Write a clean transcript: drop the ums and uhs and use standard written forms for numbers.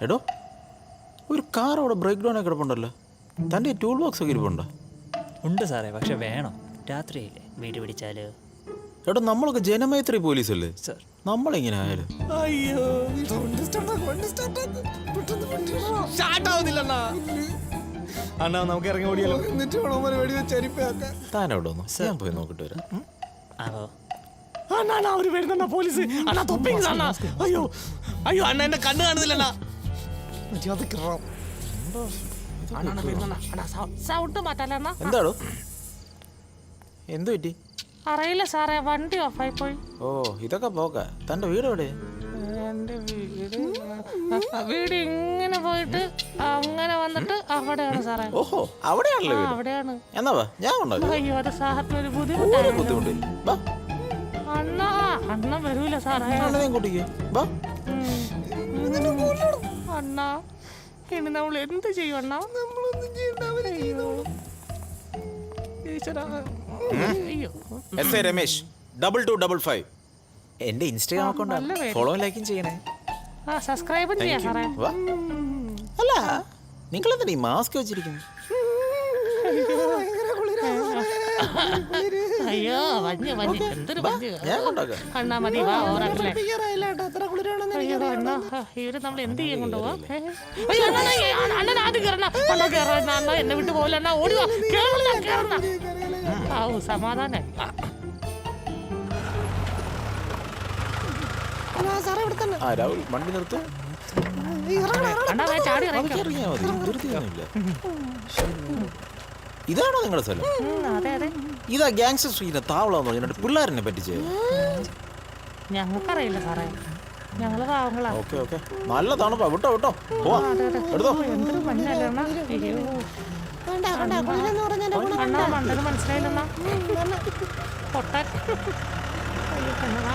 എടോ ഒരു കാർ അവിടെ ബ്രേക്ക് ഡൗൺ ഒക്കെ കിടപ്പുണ്ടല്ലോ. തൻ്റെ ടൂൾ ബോക്സ് ഒക്കെ ഇരിപ്പുണ്ടോ? ഉണ്ട് സാറേ, പക്ഷെ വേണം. രാത്രിയില്ലേ വീട് പിടിച്ചാല്. എടോ നമ്മളൊക്കെ ജനമൈത്രി പോലീസല്ലേ സർ, നമ്മളിങ്ങനെ ആയാലും. അയ്യോ അണ്ണാ നമുക്ക് ഇറങ്ങി ഓടിയാലോ. എന്നിട്ട് താനവിടെ വന്നു, ഞാൻ പോയി നോക്കിട്ട് വരാം. ആവോ. അണ്ണാ അവര് വരുന്ന പോലീസ്. അണ്ണാ തൊപ്പിങ് അണ്ണാ. അയ്യോ അയ്യോ അണ്ണ എന്റെ കണ്ണ് കാണുന്നില്ല അണ്ണാ. സൗണ്ട് മാറ്റാലണ്ണ. എന്താടോ എന്തു പറ്റി? അറിയില്ല സാറേ, വണ്ടി ഓഫായി പോയി. ഓ ഇതൊക്കെ പോക്ക. തൻ്റെ വീട് എവിടെ? എന്റെ വീട് ഇങ്ങനെ പോയിട്ട് അങ്ങനെ വന്നിട്ട് അവിടെയാണ് സാറേ. ഓഹോ അവിടെയാണല്ലോ വീട്. അവിടെയാണ്. എന്നാ വാ, ഞാൻ ഉണ്ടാക്കാം. അയ്യോ അത് സാറിന് ഒരു ബുദ്ധിമുട്ട് ബുദ്ധിമുട്ടാണ്. അണ്ണ അണ്ണ വരൂല സാറേ. കൂട്ടിക്ക് വാ. അണ്ണ ഇനി നമ്മൾ എന്ത് ചെയ്യും അണ്ണ? അയ്യോ എസ് എ രമേശ് 2255. എന്റെ ഇൻസ്റ്റാഗ്രാം അക്കൗണ്ടാണ്. ഫോളോ ലൈക്കും ചെയ്യണേ. സബ്സ്ക്രൈബും ചെയ്യാം സാറേ. അല്ല നിങ്ങളെന്താ ഈ മാസ്ക് വെച്ചിരിക്കുന്നു? അയ്യോ മഞ്ഞ് മഞ്ഞ് എന്തൊരു മഞ്ഞ്. ഞാൻ കൊണ്ടാക്കാം. അണ്ണാ മതി വാ ഓറല്ലേ. അയ്യോ അണ്ണാ ഇവര് നമ്മൾ എന്ത് ചെയ്യാൻ കൊണ്ടുപോവാ? അയ്യോ അണ്ണൻ ആദ്യം കയറണ. അണ്ണാ കയറണ. അണ്ണ എന്നെ വിട്ട് പോലെ അണ്ണാ ഓടുക. കേറണ കേറണ. ആവൂ സമാധാനം. രാഹുൽ വണ്ടി നിർത്ത്. അണ്ണാ ചാടി ഇറങ്ങി. ഇറങ്ങിയാ മതി, ധൃതിയൊന്നുമില്ല. ഇതാണോ നിങ്ങളുടെ സ്ഥലം? അതെ അതെ. ഇതാ ഗ്യാങ്സ്റ്റർ സ്ട്രീറ്റിന്റെ താവളാന്ന് പറഞ്ഞിട്ട് പിള്ളേരെന്നെ പറ്റിച്ചേ. ഞങ്ങൾക്കറിയില്ല സാറേ, ഞങ്ങള് പാവങ്ങളാ. ഓക്കെ ഓക്കെ, നല്ല തണുപ്പാ. വിട്ടോ വിട്ടോ എടുത്തോ. എന്തൊരു മഞ്ഞല്ലേ അണ്ണാ. അണ്ണാ മണ്ടന് മനസ്സിലായില്ലണ്ണാ. പൊട്ടാൻ. അയ്യോ കണ്ണാ.